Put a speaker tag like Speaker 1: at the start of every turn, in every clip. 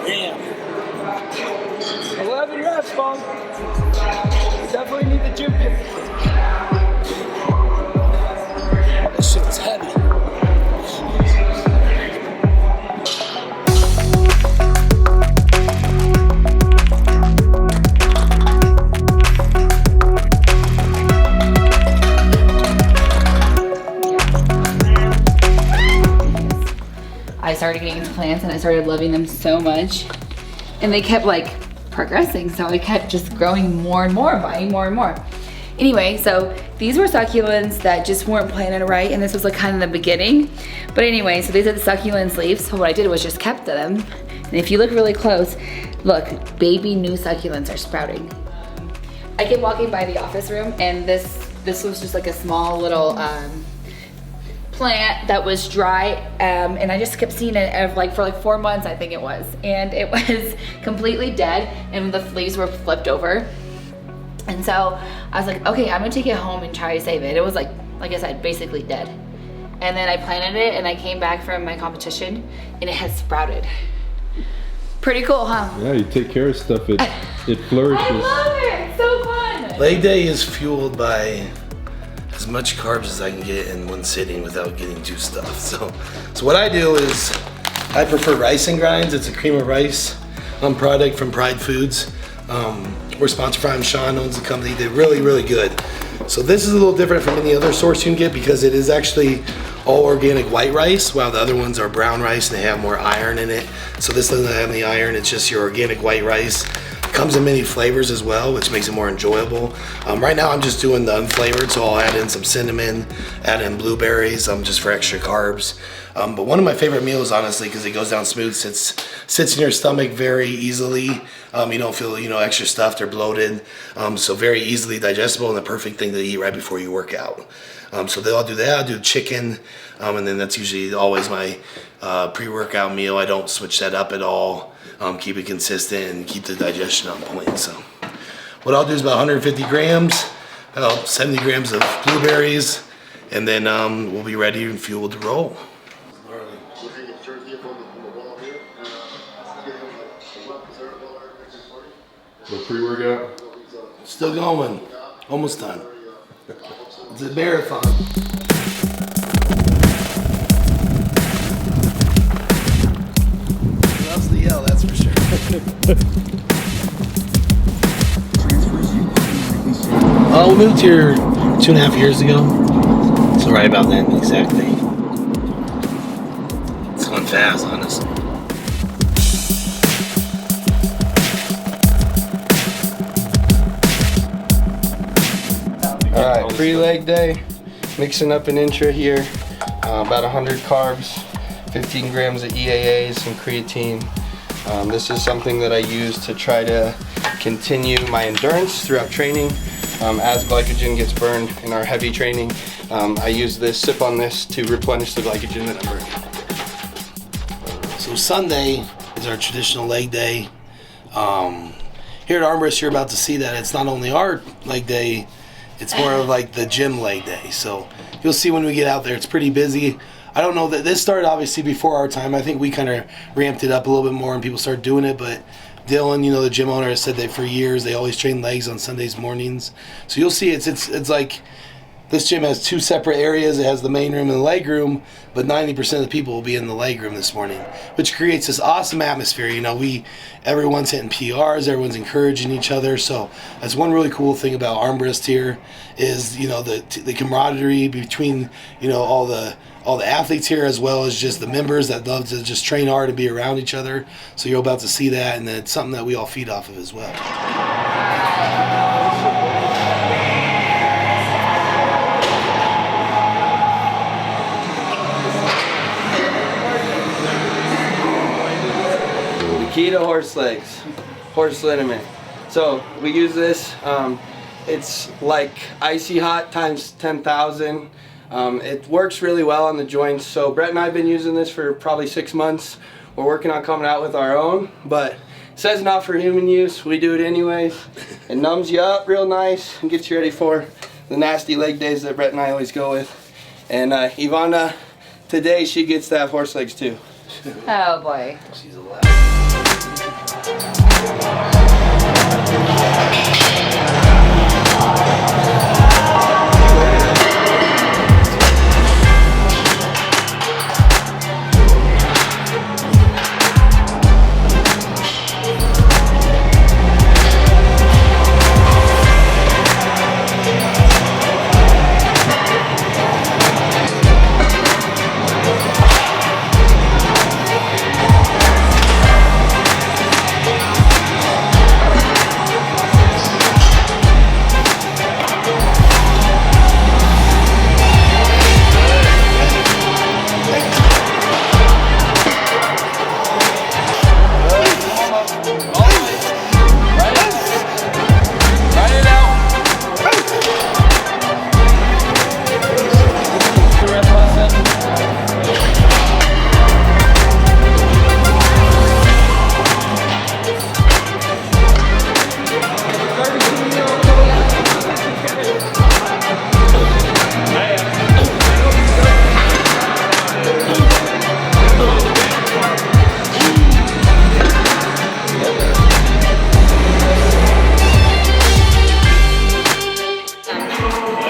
Speaker 1: Damn. 11 reps, Bob. Definitely need the gym pin. That shit's heavy.
Speaker 2: I started getting into plants and I started loving them so much. And they kept like progressing, so I kept just growing more and more, buying more and more. Anyway, so these were succulents that just weren't planted right, and this was like kind of the beginning. But anyway, so these are the succulents leaves. So what I did was just kept them. And if you look really close, look, baby new succulents are sprouting. I kept walking by the office room, and this was just like a small little plant that was dry, and I just kept seeing it for like 4 months, I think it was, and it was completely dead, and the leaves were flipped over. And so I was like, okay, I'm gonna take it home and try to save it. It was like I said, basically dead. And then I planted it, and I came back from my competition, and it has sprouted. Pretty cool, huh?
Speaker 3: Yeah, you take care of stuff, it flourishes.
Speaker 2: I love it, it's so fun.
Speaker 4: Leg day is fueled by as much carbs as I can get in one sitting without getting too stuffed. So what I do is I prefer rice and grinds. It's a cream of rice product from Pride Foods. We're sponsored by him. Sean owns the company. They're really, really good. So this is a little different from any other source you can get because it is actually all organic white rice, while the other ones are brown rice and they have more iron in it. So this doesn't have any iron, it's just your organic white rice. Comes in many flavors as well, which makes it more enjoyable. Right now I'm just doing the unflavored, so I'll add in some cinnamon, add in blueberries, just for extra carbs. But one of my favorite meals, honestly, because it goes down smooth, sits in your stomach very easily. You don't feel, extra stuffed or bloated. So very easily digestible and the perfect thing to eat right before you work out. So I'll do that. I'll do chicken, and then that's usually always my pre-workout meal. I don't switch that up at all. Keep it consistent and keep the digestion on point. So what I'll do is about 150 grams, about 70 grams of blueberries, and then we'll be ready and fueled to roll.
Speaker 3: The pre-workout?
Speaker 4: Still going, almost done. It's a marathon. Loves the yell, that's for sure. We moved here 2.5 years ago. So right about that exact date. It's going fast, honestly.
Speaker 5: Alright, pre-leg day, mixing up an intra here, about 100 carbs, 15 grams of EAA, some creatine. This is something that I use to try to continue my endurance throughout training. As glycogen gets burned in our heavy training, I use this, sip on this to replenish the glycogen that I'm burning.
Speaker 4: So Sunday is our traditional leg day. Here at Armbrust, you're about to see that it's not only our leg day, it's more of like the gym leg day. So you'll see when we get out there, it's pretty busy. I don't know that this started obviously before our time. I think we kind of ramped it up a little bit more and people started doing it. But Dylan, the gym owner, has said that for years they always train legs on Sundays mornings. So you'll see it's like this gym has two separate areas. It has the main room and the leg room, but 90% of the people will be in the leg room this morning, which creates this awesome atmosphere. Everyone's hitting PRs, everyone's encouraging each other. So that's one really cool thing about Armbrust here is the camaraderie between all the athletes here, as well as just the members that love to just train hard and be around each other. So you're about to see that, and it's something that we all feed off of as well.
Speaker 5: Key to horse legs, horse liniment. So we use this, it's like icy hot times 10,000. It works really well on the joints. So Brett and I have been using this for probably 6 months. We're working on coming out with our own, but it says not for human use. We do it anyways. It numbs you up real nice and gets you ready for the nasty leg days that Brett and I always go with. And Ivana, today she gets to have horse legs too.
Speaker 2: Oh boy.
Speaker 4: She's alive.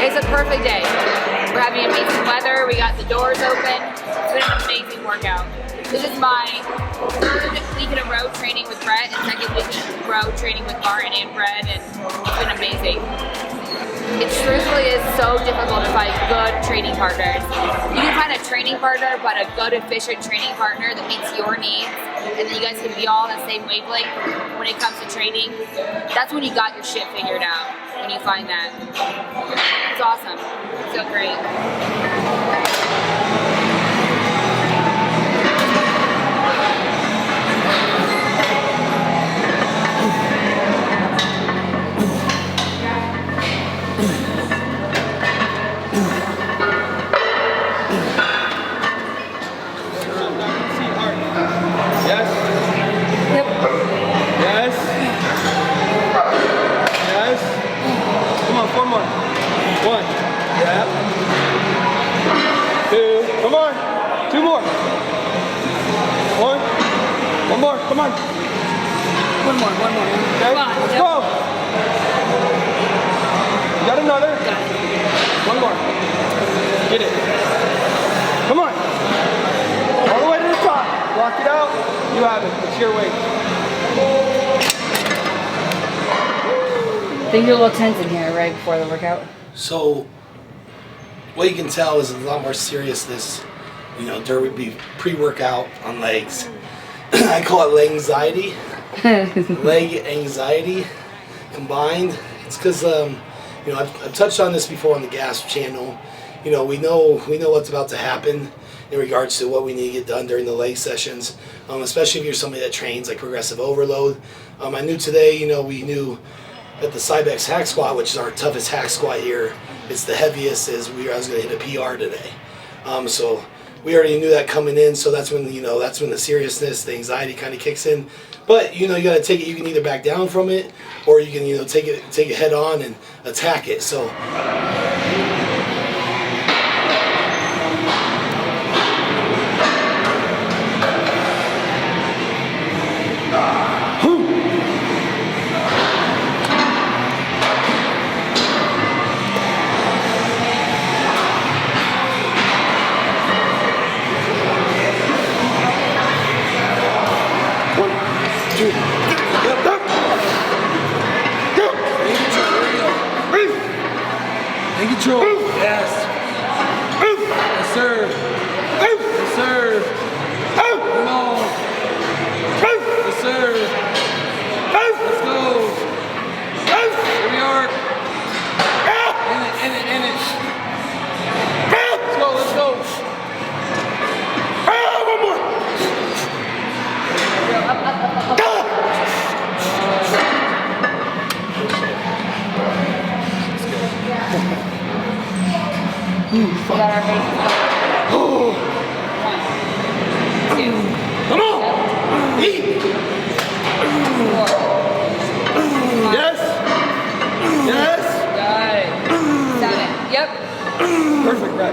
Speaker 2: It's a perfect day. We're having amazing weather. We got the doors open. It's been an amazing workout. This is my third week in a row training with Brett and second week in a row training with Martin and Brett, and it's been amazing. It truthfully is so difficult to find good training partners. You can find a training partner, but a good, efficient training partner that meets your needs, and then you guys can be all on the same wavelength when it comes to training. That's when you got your shit figured out, when you find that. It's awesome. It's so great.
Speaker 5: Come on.
Speaker 2: One more.
Speaker 5: Okay,
Speaker 2: Come on.
Speaker 5: let's go. You got another?
Speaker 2: Got it.
Speaker 5: One more. Get it. Come on. All the way to the top. Block it out. You have it. It's your weight.
Speaker 2: I think you're a little tense in here right before the workout.
Speaker 4: So, what you can tell is a lot more seriousness, you know, during pre-workout on legs. I call it leg anxiety. Leg anxiety combined. It's because, you know, I've touched on this before on the GASP channel. You know, we know what's about to happen in regards to what we need to get done during the leg sessions, especially if you're somebody that trains like progressive overload. I knew today, you know, we knew that the Cybex hack squat, which is our toughest hack squat here, it's the heaviest, I was going to hit a PR today. So we already knew that coming in, so that's when, you know, that's when the seriousness, the anxiety kind of kicks in. But, you know, you got to take it. You can either back down from it, or you can, you know, take it head on and attack it. So
Speaker 1: control. Yes. Yes, sir. Yes, sir. Come on. Yes, sir. Let's go. Here we are. In it. Let's go. One more.
Speaker 2: We got our faces covered. 1, 2,
Speaker 4: come on.
Speaker 2: 3, 4, 5,
Speaker 5: Yes.
Speaker 2: 6, 7, Yep.
Speaker 1: Perfect, Brett.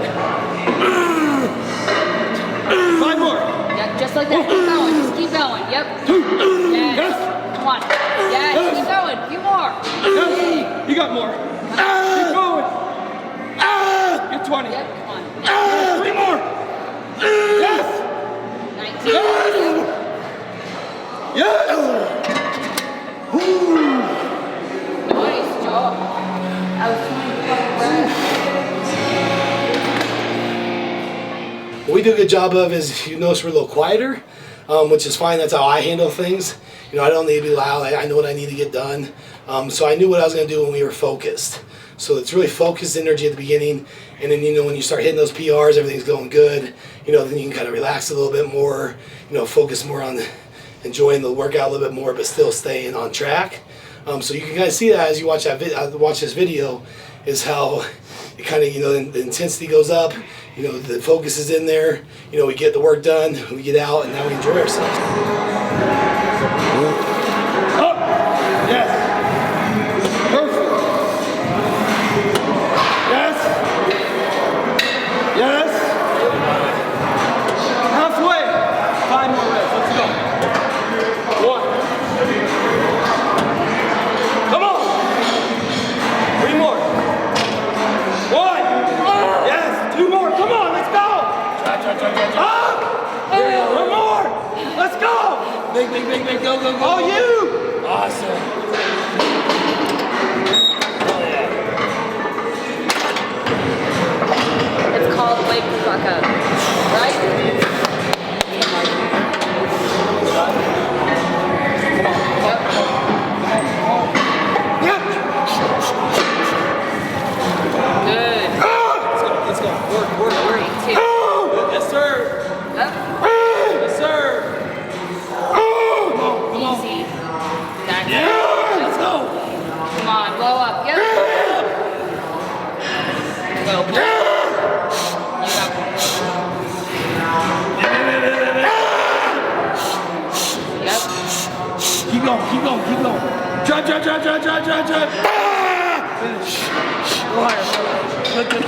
Speaker 1: 5 more.
Speaker 2: Yep, just like that. Keep going. Just keep going. Yep. Yes. Come on. Yes, keep going. A few more.
Speaker 1: Yes. You got more. Keep going. Get 20.
Speaker 2: Yep, come on.
Speaker 1: 3 more. Yes.
Speaker 2: 19.
Speaker 1: Yes.
Speaker 2: Nice job. I was trying to fucking
Speaker 4: What we do a good job of is, you notice we're a little quieter, which is fine. That's how I handle things. You know, I don't need to be loud. I know what I need to get done. So I knew what I was going to do when we were focused. So it's really focused energy at the beginning, and then, you know, when you start hitting those PRs, everything's going good. You know, then you can kind of relax a little bit more. You know, focus more on enjoying the workout a little bit more, but still staying on track. So you can kind of see that as you watch watch this video, is how it kind of, you know, the intensity goes up. You know, the focus is in there. You know, we get the work done, we get out, and now we enjoy ourselves.
Speaker 1: Up. Yes. Perfect. Yes. Yes. Halfway. 5 more reps. Let's go. 1. Come on. 3 more. 1. Yes. 2 more. Come on. Let's go. Up. 1 more. Let's go.
Speaker 4: Big, big, big, big, go, go, go.
Speaker 1: All you.
Speaker 4: Awesome.
Speaker 2: It's called wake the fuck up. Right?
Speaker 1: Yep.
Speaker 2: Good.
Speaker 1: Let's go. Work.
Speaker 2: 3, 2.
Speaker 1: Yes, sir.
Speaker 2: Up.
Speaker 1: Yes, sir.
Speaker 2: Easy. That's it.
Speaker 1: Let's go.
Speaker 2: Come on, blow up. Yep. Go. You got one. Yep.
Speaker 1: Keep going. Drive. Finish. Go higher. Lift it.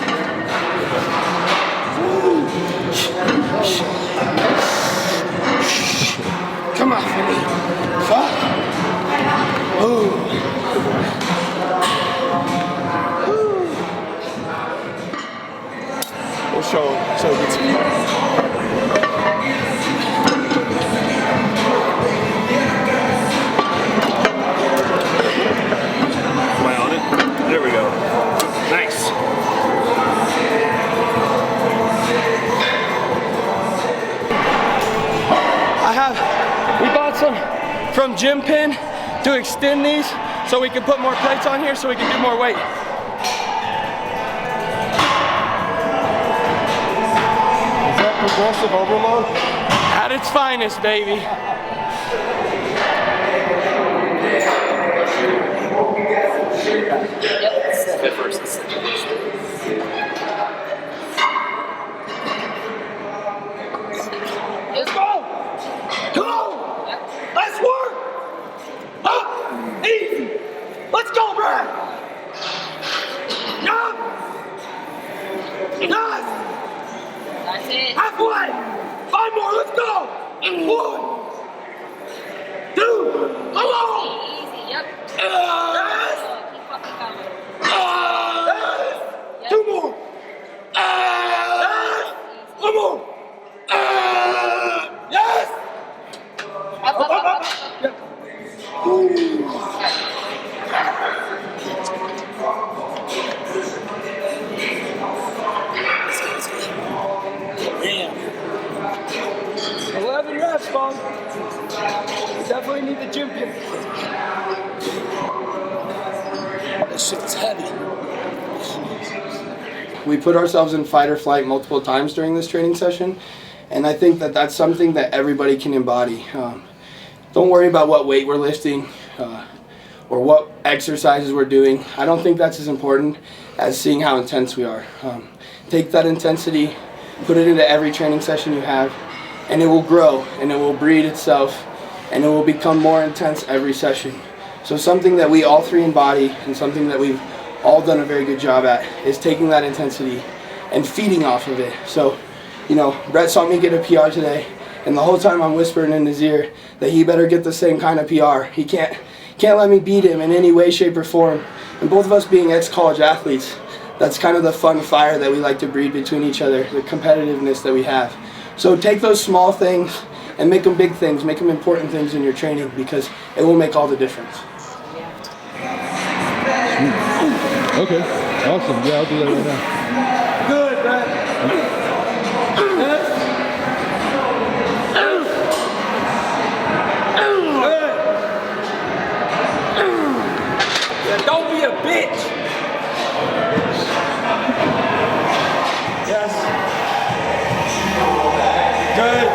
Speaker 5: Come on, Philly. Fuck. Ooh. We'll show good speed.
Speaker 6: Am I on it? There we go. Nice.
Speaker 1: We bought some from Gym Pin to extend these so we can put more plates on here so we can do more weight.
Speaker 5: Is that progressive overload?
Speaker 1: At its finest, baby.
Speaker 2: Let's
Speaker 1: go! Come on! Let's work! Up! Easy! Let's go, Brett! Yup! Yes!
Speaker 2: That's it.
Speaker 1: Halfway! 5 more, let's go! 1, 2, come on!
Speaker 2: Easy. Yep.
Speaker 1: Yes!
Speaker 2: Keep fucking going.
Speaker 1: Yes!
Speaker 2: Yep.
Speaker 1: 2 more! Yes! 1 more! Yes!
Speaker 2: Up.
Speaker 1: Yep.
Speaker 4: Damn.
Speaker 1: 11 reps, Bob. Definitely need the gym pin.
Speaker 4: This shit's heavy.
Speaker 5: We put ourselves in fight or flight multiple times during this training session, and I think that that's something that everybody can embody. Don't worry about what weight we're lifting or what exercises we're doing. I don't think that's as important as seeing how intense we are. Take that intensity, put it into every training session you have, and it will grow and it will breed itself and it will become more intense every session. So something that we all three embody and something that we've
Speaker 7: all done a very good job at, is taking that intensity and feeding off of it. So, you know, Brett saw me get a PR today, and the whole time I'm whispering in his ear that he better get the same kind of PR. He can't let me beat him in any way, shape, or form. And both of us being ex-college athletes, that's kind of the fun fire that we like to breed between each other, the competitiveness that we have. So take those small things and make them big things, make them important things in your training, because it will make all the difference.
Speaker 3: Okay, awesome. Yeah, I'll do that right now.
Speaker 7: Good, Brett.
Speaker 1: Don't be a bitch. Yes. Good.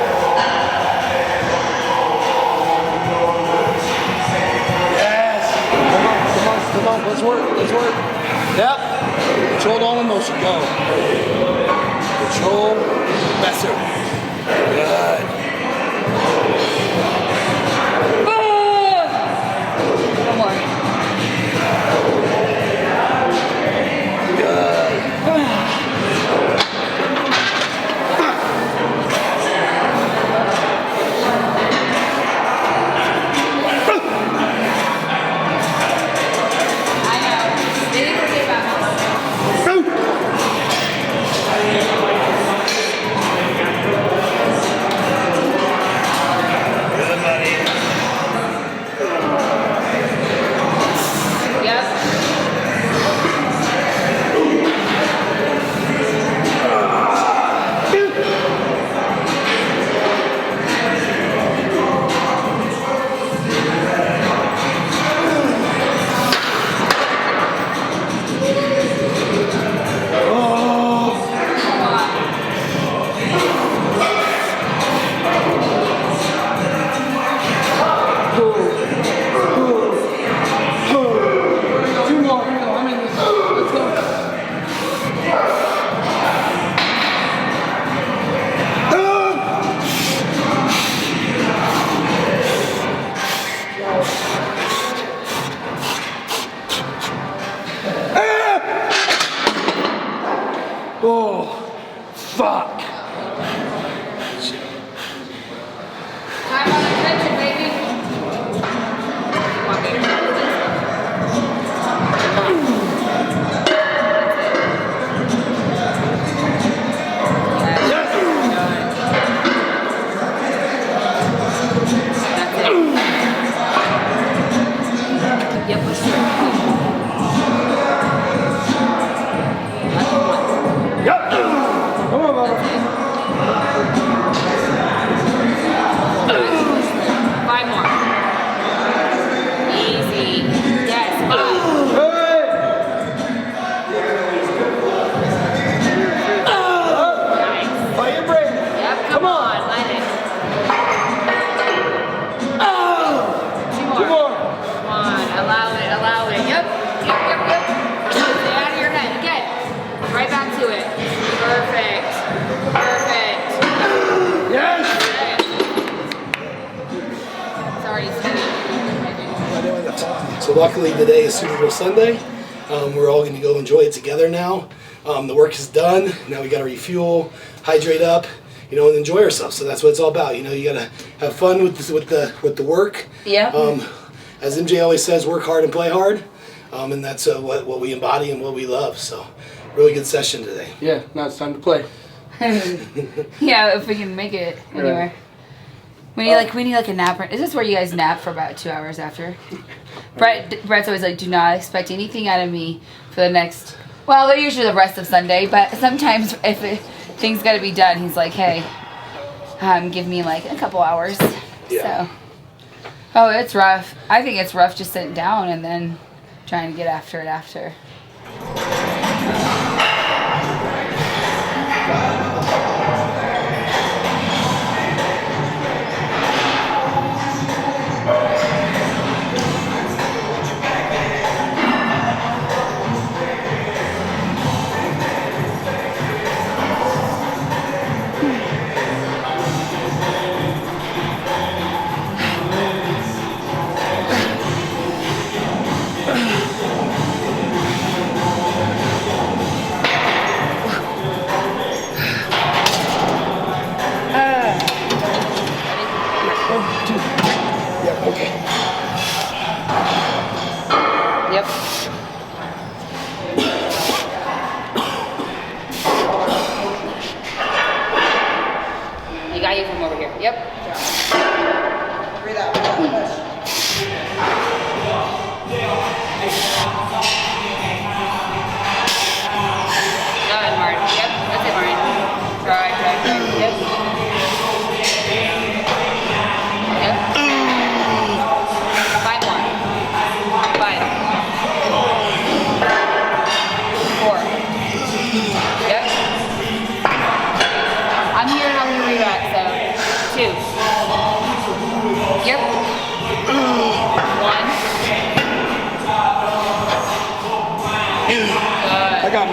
Speaker 1: Yes.
Speaker 7: Come on, let's work. Yep. Controlled all emotion, go. Control, messer. Good.
Speaker 2: One more.
Speaker 1: Oh, fuck.
Speaker 2: Time on attention, baby. Walk it. Yep, push through.
Speaker 1: Yep. Come on, Mama.
Speaker 2: 5 more. Easy. Yes. 5.
Speaker 1: Hey.
Speaker 2: Nice.
Speaker 1: Fight your brain.
Speaker 2: Yep, come on. Let it. 2 more.
Speaker 1: 2 more.
Speaker 2: Come on. Allow it. Allow it. Yep. Stay out of your head. Again. Right back to it. Perfect.
Speaker 1: Yes.
Speaker 2: Sorry,
Speaker 4: So luckily today is Super Bowl Sunday. We're all going to go enjoy it together now. The work is done. Now we got to refuel, hydrate up, you know, and enjoy ourselves. So that's what it's all about. You know, you got to have fun with the work.
Speaker 2: Yeah.
Speaker 4: As MJ always says, work hard and play hard. And that's what we embody and what we love. So really good session today.
Speaker 7: Yeah, now it's time to play.
Speaker 2: Yeah, if we can make it anywhere. We need like a nap. Is this where you guys nap for about 2 hours after? Brett's always like, do not expect anything out of me for the next. Well, they're usually the rest of Sunday, but sometimes if things got to be done, he's like, hey, give me like a couple hours.
Speaker 4: Yeah.
Speaker 2: So, oh, it's rough. I think it's rough just sitting down and then trying to get after it after.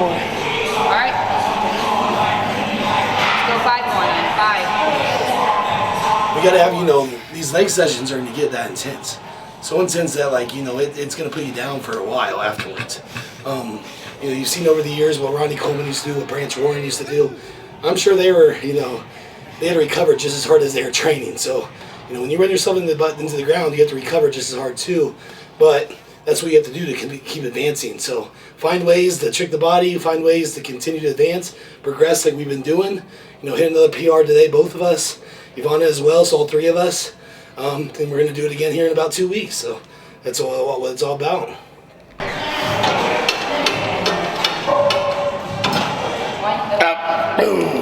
Speaker 1: more.
Speaker 2: All right. Let's go 5 more then. 5.
Speaker 4: We gotta have, you know, these leg sessions are gonna get that intense. So intense that, like, you know, it's gonna put you down for a while afterwards. You know, you've seen over the years what Ronnie Coleman used to do, what Branch Warren used to do. I'm sure they were, you know, they had to recover just as hard as they were training. So, you know, when you run yourself into the ground, you have to recover just as hard too. But that's what you have to do to keep advancing. So find ways to trick the body, find ways to continue to advance, progress like we've been doing. You know, hit another PR today, both of us. Ivana as well, so all 3 of us. And we're going to do it again here in about 2 weeks. So that's what it's all about. Boom.